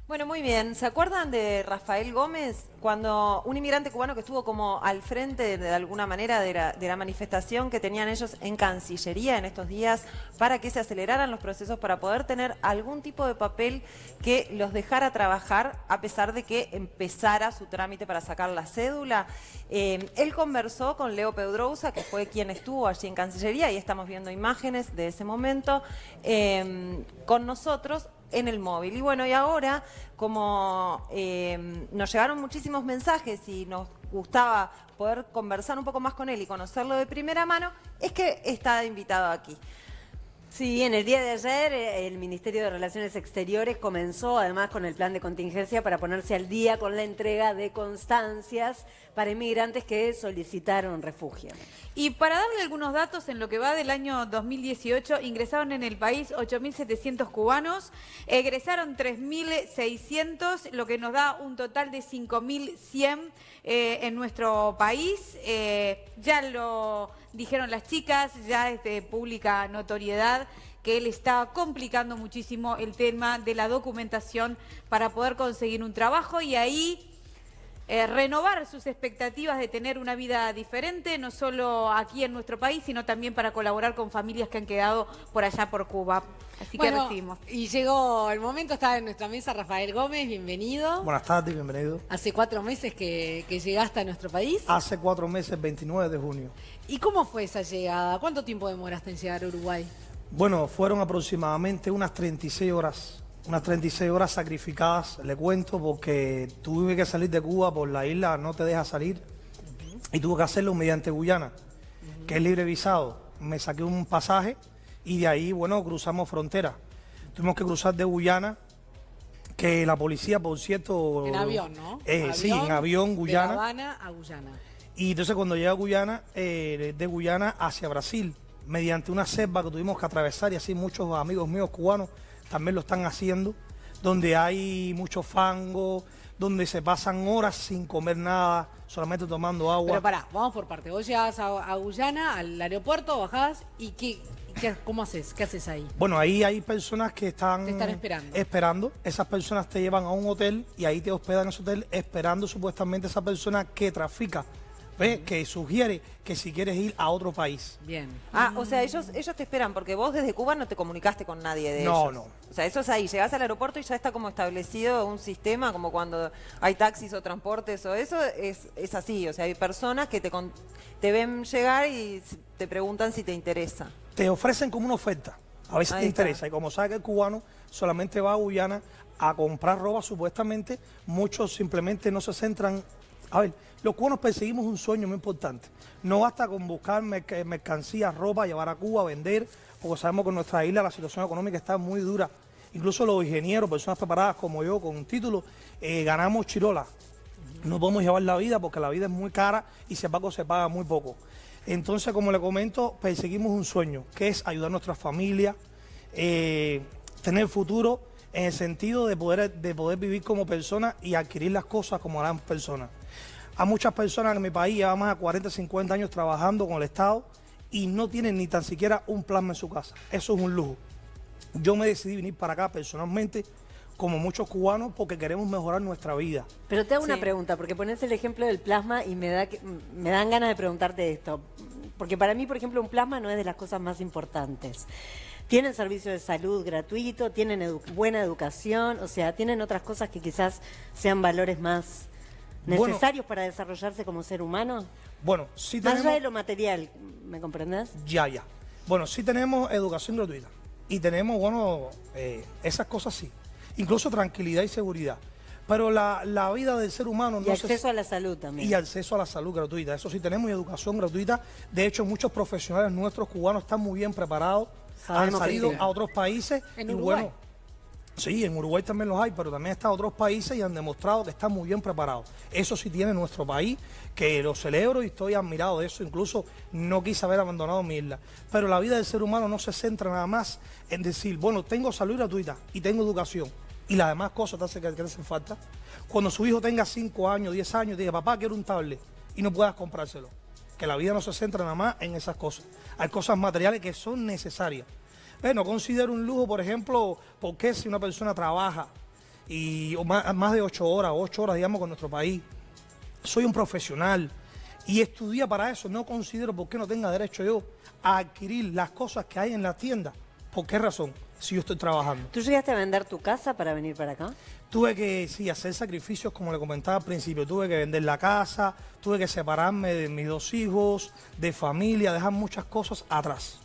Bueno, muy bien. ¿Se acuerdan de Rafael Gómez? Cuando un inmigrante cubano que estuvo como al frente de alguna manera de la manifestación que tenían ellos en Cancillería en estos días para que se aceleraran los procesos para poder tener algún tipo de papel que los dejara trabajar a pesar de que empezara su trámite para sacar la cédula. Él conversó con Leo Pedrousa, que fue quien estuvo allí en Cancillería, y estamos viendo imágenes de ese momento, con nosotros en el móvil. Y bueno, y ahora, como nos llegaron muchísimos mensajes y nos gustaba poder conversar un poco más con él y conocerlo de primera mano, es que está invitado aquí. Sí, en el día de ayer el Ministerio de Relaciones Exteriores comenzó además con el plan de contingencia para ponerse al día con la entrega de constancias para inmigrantes que solicitaron refugio. Y para darle algunos datos, en lo que va del año 2018, ingresaron en el país 8.700 cubanos, egresaron 3.600, lo que nos da un total de 5.100 en nuestro país. Ya lo dijeron las chicas, ya es de pública notoriedad que él está complicando muchísimo el tema de la documentación para poder conseguir un trabajo y ahí renovar sus expectativas de tener una vida diferente, no solo aquí en nuestro país, sino también para colaborar con familias que han quedado por allá por Cuba. Así que recibimos. Y llegó el momento, está en nuestra mesa Rafael Gómez, bienvenido. Buenas tardes, bienvenido. Hace 4 meses que llegaste a nuestro país. Hace 4 meses, 29 de junio. ¿Y cómo fue esa llegada? ¿Cuánto tiempo demoraste en llegar a Uruguay? Bueno, fueron aproximadamente unas 36 horas. Unas 36 horas sacrificadas, le cuento, porque tuve que salir de Cuba por la isla, no te deja salir, y tuve que hacerlo mediante Guyana, que es libre visado. Me saqué un pasaje y de ahí, bueno, cruzamos frontera. Tuvimos que cruzar de Guyana, que la policía, por cierto... En avión, ¿no? Sí, en avión, Guyana. De La Habana a Guyana. Y entonces cuando llegué a Guyana, de Guyana hacia Brasil, mediante una selva que tuvimos que atravesar, y así muchos amigos míos cubanos también lo están haciendo, donde hay mucho fango, donde se pasan horas sin comer nada, solamente tomando agua. Pero pará, vamos por parte. Vos llegás a Guyana, al aeropuerto, bajás y ¿cómo haces? ¿Qué haces ahí? Bueno, ahí hay personas que Te están esperando. Esas personas te llevan a un hotel y ahí te hospedan en ese hotel esperando supuestamente esa persona que trafica. ¿Ves? Que sugiere que si quieres ir a otro país. Bien. Ah, o sea, ellos te esperan, porque vos desde Cuba no te comunicaste con nadie de ellos. No, no. O sea, eso es ahí, llegás al aeropuerto y ya está como establecido un sistema, como cuando hay taxis o transportes o eso, es así. O sea, hay personas que te ven llegar y te preguntan si te interesa. Te ofrecen como una oferta, a ver si te interesa. Y como sabes que el cubano solamente va a Guyana a comprar ropa, supuestamente, muchos simplemente no se centran. A ver, los cubanos perseguimos un sueño muy importante. No basta con buscar mercancías, ropa, llevar a Cuba, vender, porque sabemos que en nuestra isla la situación económica está muy dura. Incluso los ingenieros, personas preparadas como yo, con un título, ganamos chirola. No podemos llevar la vida porque la vida es muy cara y si embargo se paga muy poco. Entonces, como le comento, perseguimos un sueño, que es ayudar a nuestra familia, tener futuro en el sentido de poder vivir como personas y adquirir las cosas como las personas. Hay muchas personas en mi país llevan más de 40, 50 años trabajando con el Estado y no tienen ni tan siquiera un plasma en su casa. Eso es un lujo. Yo me decidí venir para acá personalmente, como muchos cubanos, porque queremos mejorar nuestra vida. Pero te hago una pregunta, porque pones el ejemplo del plasma y me dan ganas de preguntarte esto. Porque para mí, por ejemplo, un plasma no es de las cosas más importantes. Tienen servicio de salud gratuito, tienen buena educación, o sea, tienen otras cosas que quizás sean valores más necesarios para desarrollarse como ser humano. Bueno, sí más tenemos... allá de lo material, ¿me comprendes? Ya. Bueno, sí tenemos educación gratuita y tenemos, bueno, esas cosas sí. Incluso tranquilidad y seguridad. Pero la vida del ser humano... Y acceso a la salud también. Y acceso a la salud gratuita. Eso sí tenemos, y educación gratuita. De hecho, muchos profesionales nuestros cubanos están muy bien preparados. Han salido a otros países. ¿En y Uruguay? Bueno, sí, en Uruguay también los hay, pero también están otros países y han demostrado que están muy bien preparados. Eso sí tiene nuestro país, que lo celebro y estoy admirado de eso. Incluso no quise haber abandonado mi isla. Pero la vida del ser humano no se centra nada más en decir, bueno, tengo salud gratuita y tengo educación. Y las demás cosas que te hacen falta. Cuando su hijo tenga 5 años, 10 años, diga, papá, quiero un tablet, y no puedas comprárselo. Que la vida no se centra nada más en esas cosas. Hay cosas materiales que son necesarias. No considero un lujo, por ejemplo, porque si una persona trabaja o más de 8 horas, digamos, con nuestro país. Soy un profesional y estudié para eso. No considero por qué no tenga derecho yo a adquirir las cosas que hay en la tienda. ¿Por qué razón? Si yo estoy trabajando. ¿Tú llegaste a vender tu casa para venir para acá? Tuve que, sí, hacer sacrificios, como le comentaba al principio. Tuve que vender la casa, tuve que separarme de mis 2 hijos, de familia, dejar muchas cosas atrás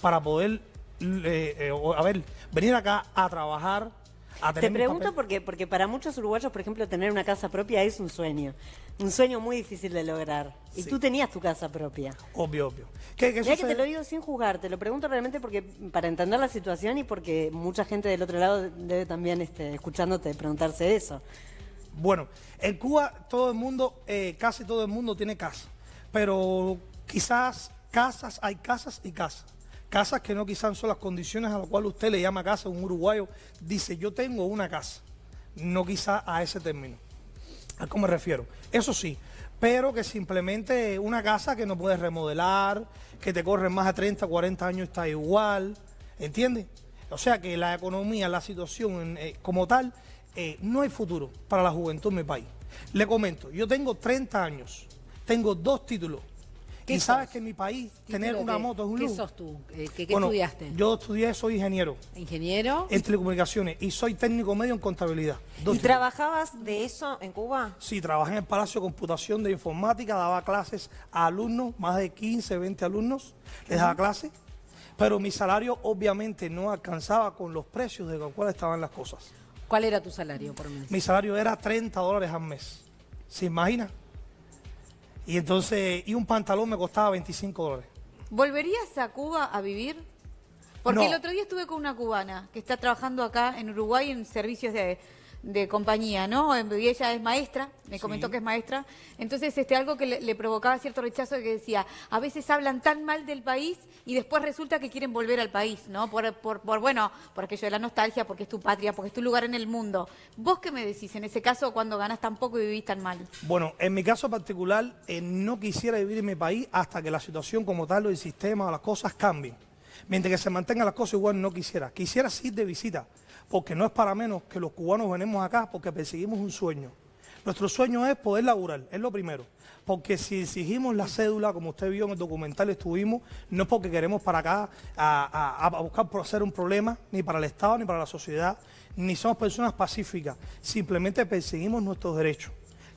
para poder, venir acá a trabajar, a tener Te mi pregunto papel. porque para muchos uruguayos, por ejemplo, tener una casa propia es un sueño muy difícil de lograr. Y Sí. tú tenías tu casa propia. Obvio. ¿Qué Mira que sucede? te lo digo sin juzgar, te lo pregunto realmente porque para entender la situación y porque mucha gente del otro lado debe también, escuchándote, preguntarse eso. Bueno, en Cuba todo el mundo, casi todo el mundo tiene casa, pero quizás hay casas y casas. Casas que no quizás son las condiciones a las cuales usted le llama casa. Un uruguayo dice, yo tengo una casa, no quizás a ese término. ¿A cómo me refiero? Eso sí, pero que simplemente una casa que no puedes remodelar, que te corren más de 30, 40 años está igual, ¿entiendes? O sea que la economía, la situación como tal, no hay futuro para la juventud en mi país. Le comento, yo tengo 30 años, tengo 2 títulos. ¿Qué Y sabes sos? que en mi país tener Título una de- moto es un ¿Qué lujo. sos tú? ¿Qué Bueno, estudiaste? Yo estudié, soy ingeniero ¿Ingeniero? en telecomunicaciones y soy técnico medio en contabilidad. 2 ¿Y títulos. trabajabas de eso en Cuba? Sí, trabajé en el Palacio de Computación de Informática, daba clases a alumnos, más de 15, 20 alumnos, les daba clases, pero mi salario obviamente no alcanzaba con los precios de los cuales estaban las cosas. ¿Cuál era tu salario por mes? Mi salario era $30 al mes, ¿se imagina? Y entonces, y un pantalón me costaba $25. ¿Volverías a Cuba a vivir? Porque No. el otro día estuve con una cubana que está trabajando acá en Uruguay en servicios de compañía, ¿no? Y ella es maestra, me comentó Sí. que es maestra. Entonces, algo que le provocaba cierto rechazo, que decía, a veces hablan tan mal del país y después resulta que quieren volver al país, ¿no? Por aquello de la nostalgia, porque es tu patria, porque es tu lugar en el mundo. ¿Vos qué me decís en ese caso cuando ganás tan poco y vivís tan mal? Bueno, en mi caso particular, no quisiera vivir en mi país hasta que la situación como tal, o el sistema o las cosas cambien. Mientras que se mantengan las cosas igual no quisiera. Quisiera ir de visita, porque no es para menos que los cubanos venimos acá porque perseguimos un sueño. Nuestro sueño es poder laburar, es lo primero. Porque si exigimos la cédula, como usted vio en el documental, estuvimos, no es porque queremos para acá a buscar por hacer un problema, ni para el Estado, ni para la sociedad, ni somos personas pacíficas. Simplemente perseguimos nuestros derechos.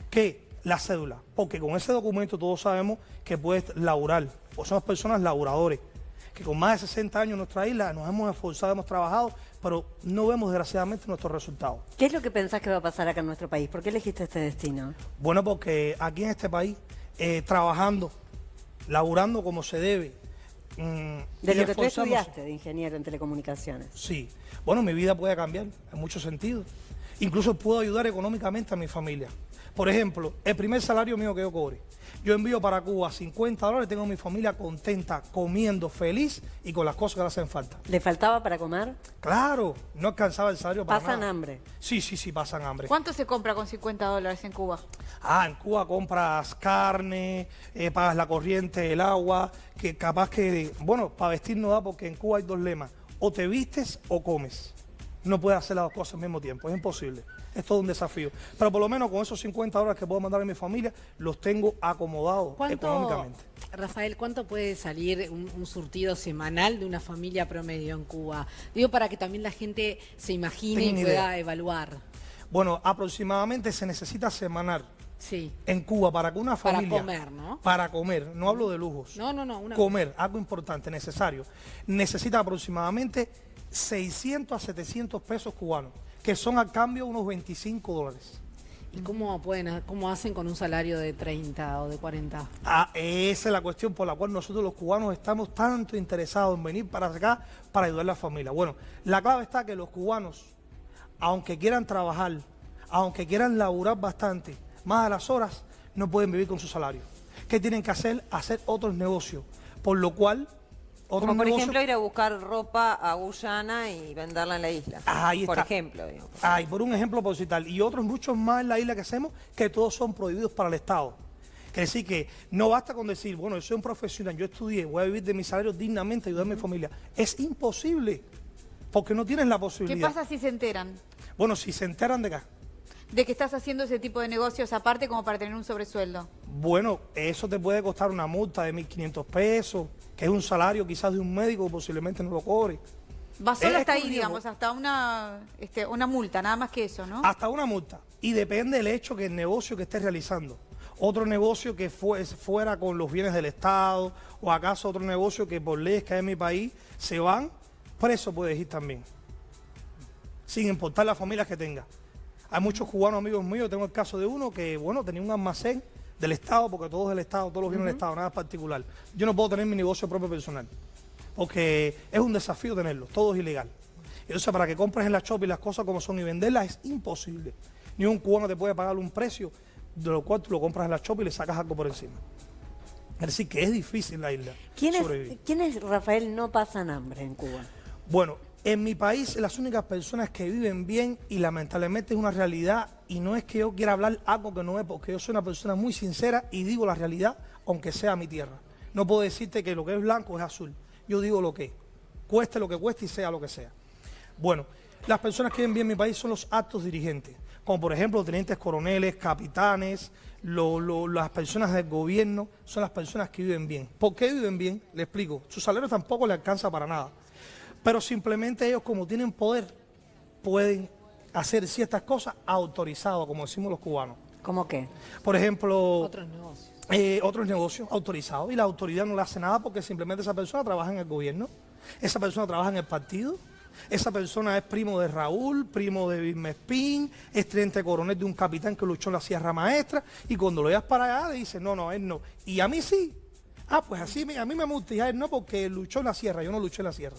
¿Qué? La cédula. Porque con ese documento todos sabemos que puedes laburar, o somos personas laburadores, que con más de 60 años en nuestra isla nos hemos esforzado, hemos trabajado, pero no vemos desgraciadamente nuestros resultados. ¿Qué es lo que pensás que va a pasar acá en nuestro país? ¿Por qué elegiste este destino? Bueno, porque aquí en este país, trabajando, laburando como se debe. De y lo que tú esforzándose. estudiaste de ingeniero en telecomunicaciones. Sí. Bueno, mi vida puede cambiar en muchos sentidos. Incluso puedo ayudar económicamente a mi familia. Por ejemplo, el primer salario mío que yo cobre, yo envío para Cuba $50, tengo a mi familia contenta, comiendo, feliz y con las cosas que le hacen falta. ¿Le faltaba para comer? Claro, no alcanzaba el salario para ¿Pasan nada. hambre? Sí, pasan hambre. ¿Cuánto se compra con $50 en Cuba? En Cuba compras carne, pagas la corriente, el agua, que capaz que, bueno, para vestir no da porque en Cuba hay 2 lemas, o te vistes o comes. No puedes hacer las 2 cosas al mismo tiempo, es imposible. Es todo un desafío. Pero por lo menos con esos $50 que puedo mandar a mi familia, los tengo acomodados económicamente. Rafael, ¿cuánto puede salir un surtido semanal de una familia promedio en Cuba? Digo, para que también la gente se imagine Tenga y una pueda idea. evaluar. Bueno, aproximadamente se necesita semanal Sí. en Cuba para que una Para familia... comer, ¿no? Para comer, no hablo de lujos. No. Comer, algo importante, necesario. Necesita aproximadamente 600 a 700 pesos cubanos, que son al cambio unos $25. ¿Y cómo hacen con un salario de 30 o de 40? Esa es la cuestión por la cual nosotros los cubanos estamos tanto interesados en venir para acá para ayudar a la familia. Bueno, la clave está que los cubanos, aunque quieran trabajar, aunque quieran laburar bastante, más de las horas, no pueden vivir con su salario. ¿Qué tienen que hacer? Hacer otros negocios, por lo cual... otros Como por negocios- ejemplo ir a buscar ropa a Guyana y venderla en la isla. Ahí por está. ejemplo, digo. Por un ejemplo por citar. Y otros muchos más en la isla que hacemos, que todos son prohibidos para el Estado. Quiere decir que no basta con decir, bueno, yo soy un profesional, yo estudié, voy a vivir de mi salario dignamente, ayudar a mi familia. Es imposible, porque no tienes la ¿Qué posibilidad. pasa si se enteran? Bueno, si se enteran de acá, De que estás haciendo ese tipo de negocios aparte como para tener un sobresueldo. bueno, eso te puede costar una multa de 1.500 pesos, que es un salario quizás de un médico que posiblemente no lo cobre. Va solo hasta ahí, como digamos, hasta una multa, nada más que eso, ¿no? Hasta una multa. Y depende del hecho que el negocio que estés realizando. Otro negocio que fuera con los bienes del Estado, o acaso otro negocio que por leyes que hay en mi país se van, preso puedes ir también. Sin importar las familias que tenga. Hay muchos cubanos amigos míos, tengo el caso de uno que, bueno, tenía un almacén del Estado, porque todo es del Estado, todos los bienes del Estado, nada particular. Yo no puedo tener mi negocio propio personal, porque es un desafío tenerlo, todo es ilegal. Entonces, para que compres en la shop y las cosas como son y venderlas es imposible. Ni un cubano te puede pagar un precio de lo cual tú lo compras en la shop y le sacas algo por encima. Es decir, que es difícil la isla sobrevivir. ¿Quiénes, Rafael, no pasan hambre en Cuba? Bueno, en mi país las únicas personas que viven bien, y lamentablemente es una realidad, y no es que yo quiera hablar algo que no es, porque yo soy una persona muy sincera y digo la realidad, aunque sea mi tierra. No puedo decirte que lo que es blanco es azul. Yo digo lo que es, cueste lo que cueste y sea lo que sea. Bueno, las personas que viven bien en mi país son los altos dirigentes, como por ejemplo tenientes coroneles, capitanes, las personas del gobierno son las personas que viven bien. ¿Por qué viven bien? Le explico. Su salario tampoco le alcanza para nada. Pero simplemente ellos, como tienen poder, pueden hacer ciertas cosas autorizadas, como decimos los cubanos. ¿Cómo qué? Por ejemplo, Otros negocios. autorizados, y la autoridad no le hace nada porque simplemente esa persona trabaja en el gobierno, esa persona trabaja en el partido, esa persona es primo de Raúl, primo de Vilmespín, es teniente coronel de un capitán que luchó en la Sierra Maestra, y cuando lo llevas para allá le dice, no, él no. Y a mí sí. Ah, pues así a mí me multa, y a él no, porque luchó en la Sierra, yo no luché en la Sierra.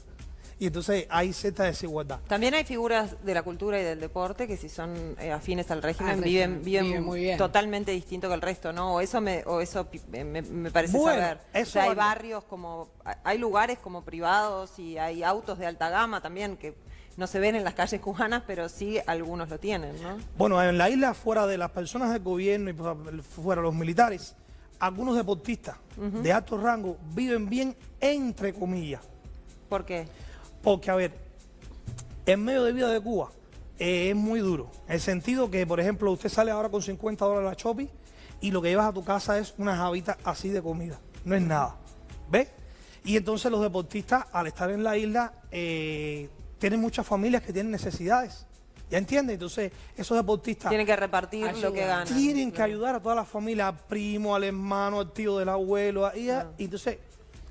Y entonces hay cierta desigualdad. También hay figuras de la cultura y del deporte que si son afines al régimen, régimen, viven viven muy bien. totalmente distinto que el resto, ¿no? O eso me parece Bueno, saber. O eso sea, hay vale. barrios hay lugares como privados y hay autos de alta gama también que no se ven en las calles cubanas, pero sí algunos lo tienen, ¿no? Bueno, en la isla, fuera de las personas del gobierno y fuera de los militares, algunos deportistas de alto rango viven bien, entre comillas. ¿Por qué? Porque, a ver, el medio de vida de Cuba es muy duro. En el sentido que, por ejemplo, usted sale ahora con $50 a la Shopee y lo que llevas a tu casa es unas habitas así de comida. No es nada. ¿Ves? Y entonces los deportistas, al estar en la isla, tienen muchas familias que tienen necesidades. ¿Ya entiendes? Entonces, esos deportistas Tienen que repartir Ayuda. lo que ganan. tienen que ayudar a toda la familia, al primo, al hermano, al tío del abuelo. Y entonces,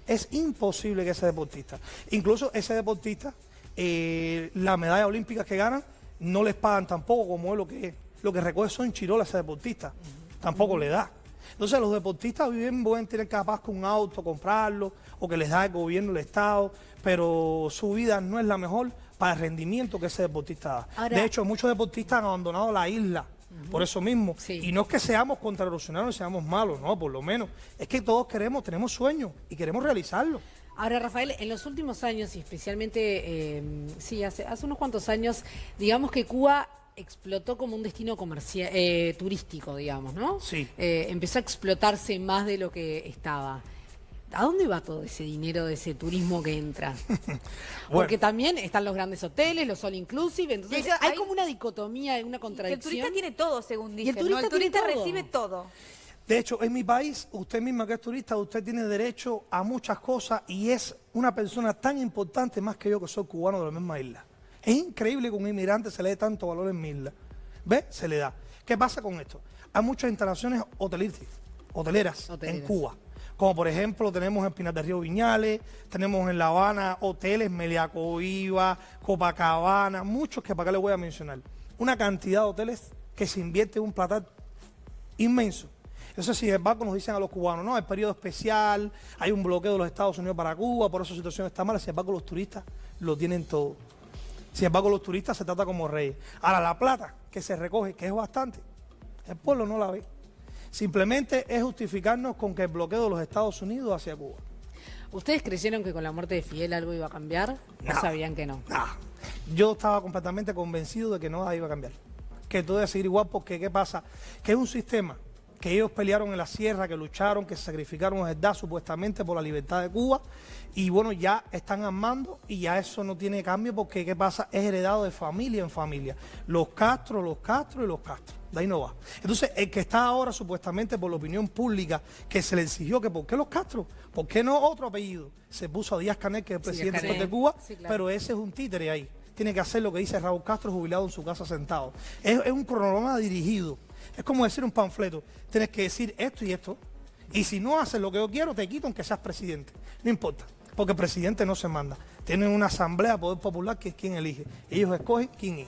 es imposible que ese deportista, incluso ese deportista, la medalla olímpica que ganan, no les pagan tampoco, como es lo que recoge son chirolas ese deportista. Tampoco le da. Entonces los deportistas pueden tener capaz con un auto, comprarlo, o que les da el gobierno, el Estado, pero su vida no es la mejor para el rendimiento que ese deportista da. Ahora, de hecho, muchos deportistas han abandonado la isla por eso mismo. Sí. Y no es que seamos contrarrevolucionarios, seamos malos, no, por lo menos. Es que todos tenemos sueños y queremos realizarlos. Ahora, Rafael, en los últimos años, y especialmente, hace unos cuantos años, digamos que Cuba explotó como un destino comercial, turístico, digamos, ¿no? Sí. Empezó a explotarse más de lo que estaba. ¿A dónde va todo ese dinero de ese turismo que entra? Porque también están los grandes hoteles, los all inclusive, entonces Eso, hay hay- como una dicotomía, una Que el contradicción. turista tiene todo, según Y el dicen, ¿no? El turista tiene turista todo. recibe todo. De hecho, en mi país, usted misma que es turista, usted tiene derecho a muchas cosas y es una persona tan importante más que yo que soy cubano de la misma isla. Es increíble que a un inmigrante se le dé tanto valor en mi isla. ¿Ve? Se le da. ¿Qué pasa con esto? Hay muchas instalaciones hoteleras en Cuba. Como por ejemplo tenemos en Pinar del Río Viñales, tenemos en La Habana hoteles, Meliacoiba, Copacabana, muchos que para acá les voy a mencionar. Una cantidad de hoteles que se invierte un platal inmenso. Entonces, sin embargo, nos dicen a los cubanos, no, el periodo especial, hay un bloqueo de los Estados Unidos para Cuba, por eso la situación está mala. Sin embargo, los turistas lo tienen todo. Sin embargo, los turistas se trata como reyes. Ahora, la plata que se recoge, que es bastante, el pueblo no la ve. Simplemente es justificarnos con que el bloqueo de los Estados Unidos hacia Cuba. ¿Ustedes creyeron que con la muerte de Fidel algo iba a cambiar? ¿O No. sabían que no? Nah, yo estaba completamente convencido de que nada iba a cambiar. Que todo iba a seguir igual porque, ¿qué pasa? Que es un sistema que ellos pelearon en la sierra, que lucharon, que se sacrificaron en verdad supuestamente por la libertad de Cuba, y bueno, ya están armando y ya eso no tiene cambio porque ¿qué pasa? Es heredado de familia en familia. Los Castro y los Castro. De ahí no va. Entonces, el que está ahora supuestamente por la opinión pública que se le exigió que ¿por qué los Castro? ¿Por qué no otro apellido? Se puso a Díaz-Canel, que es el presidente Díaz-Canel. de Cuba, Sí, claro. pero ese es un títere ahí. Tiene que hacer lo que dice Raúl Castro jubilado en su casa sentado. Es un cronograma dirigido. Es como decir un panfleto. Tienes que decir esto y esto. Y si no haces lo que yo quiero, te quito aunque seas presidente. No importa, porque el presidente no se manda. Tienen una asamblea de poder popular que es quien elige. Ellos escogen quién es.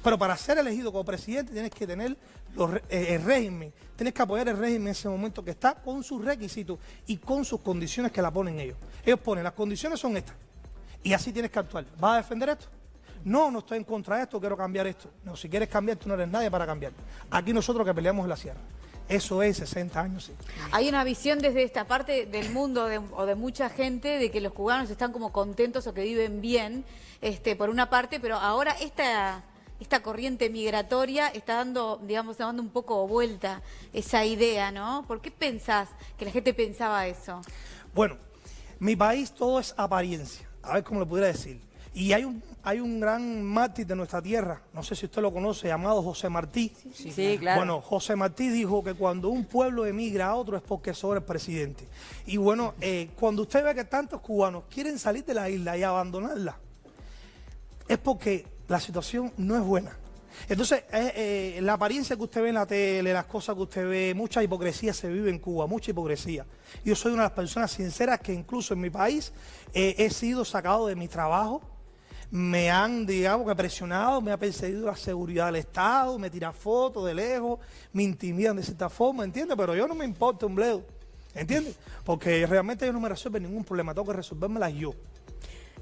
Pero para ser elegido como presidente tienes que tener el régimen. Tienes que apoyar el régimen en ese momento que está con sus requisitos y con sus condiciones que la ponen ellos. Ellos ponen, las condiciones son estas. Y así tienes que actuar. ¿Vas a defender esto? No, no estoy en contra de esto, quiero cambiar esto. No, si quieres cambiar, tú no eres nadie para cambiar. Aquí nosotros que peleamos en la sierra. Eso es 60 años, sí. Hay una visión desde esta parte del mundo o de mucha gente de que los cubanos están como contentos o que viven bien, por una parte, pero ahora esta corriente migratoria está dando, digamos, dando un poco vuelta esa idea, ¿no? ¿Por qué pensás que la gente pensaba eso? Bueno, mi país todo es apariencia, a ver cómo lo pudiera decir. Y hay un gran mártir de nuestra tierra, no sé si usted lo conoce, llamado José Martí. Sí, claro. Bueno, José Martí dijo que cuando un pueblo emigra a otro es porque sobra el presidente. Y bueno, cuando usted ve que tantos cubanos quieren salir de la isla y abandonarla, es porque la situación no es buena. Entonces, la apariencia que usted ve en la tele, las cosas que usted ve, mucha hipocresía se vive en Cuba, mucha hipocresía. Yo soy una de las personas sinceras que incluso en mi país he sido sacado de mi trabajo. Me han, digamos, que presionado, me ha perseguido la seguridad del Estado, me tiran fotos de lejos, me intimidan de cierta forma, ¿entiendes? Pero yo no me importa un bledo, ¿entiendes? Porque realmente ellos no me resuelven ningún problema, tengo que resolvérmelas yo.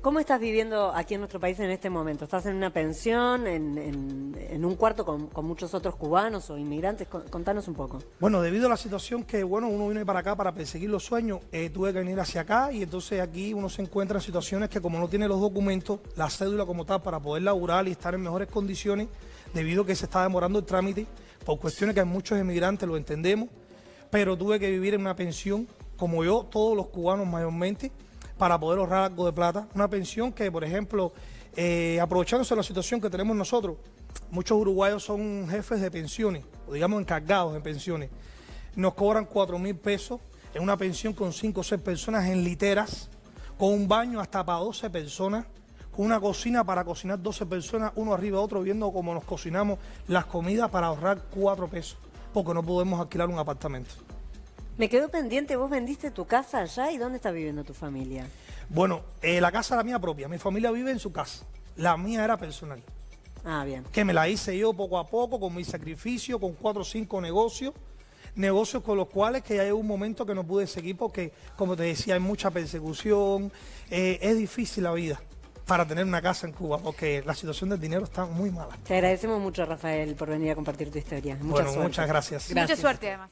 ¿Cómo estás viviendo aquí en nuestro país en este momento? ¿Estás en una pensión, en un cuarto con muchos otros cubanos o inmigrantes? Contanos un poco. Bueno, debido a la situación que, bueno, uno vino para acá para perseguir los sueños, tuve que venir hacia acá y entonces aquí uno se encuentra en situaciones que como no tiene los documentos, la cédula como tal, para poder laburar y estar en mejores condiciones, debido a que se está demorando el trámite, por cuestiones que muchos inmigrantes lo entendemos, pero tuve que vivir en una pensión, como yo, todos los cubanos mayormente, para poder ahorrar algo de plata. Una pensión que, por ejemplo, aprovechándose de la situación que tenemos nosotros, muchos uruguayos son jefes de pensiones, o digamos encargados de pensiones. Nos cobran 4.000 pesos en una pensión con 5 o 6 personas en literas, con un baño hasta para 12 personas, con una cocina para cocinar 12 personas, uno arriba de otro, viendo cómo nos cocinamos las comidas para ahorrar 4 pesos, porque no podemos alquilar un apartamento. Me quedó pendiente, vos vendiste tu casa allá y ¿dónde está viviendo tu familia? Bueno, la casa era mía propia, mi familia vive en su casa, la mía era personal. Ah, bien. Que me la hice yo poco a poco, con mi sacrificio, con 4 o 5 negocios con los cuales que ya llegó un momento que no pude seguir porque, como te decía, hay mucha persecución, es difícil la vida para tener una casa en Cuba, porque la situación del dinero está muy mala. Te agradecemos mucho, Rafael, por venir a compartir tu historia. Mucha suerte. Muchas gracias. Mucha suerte, además.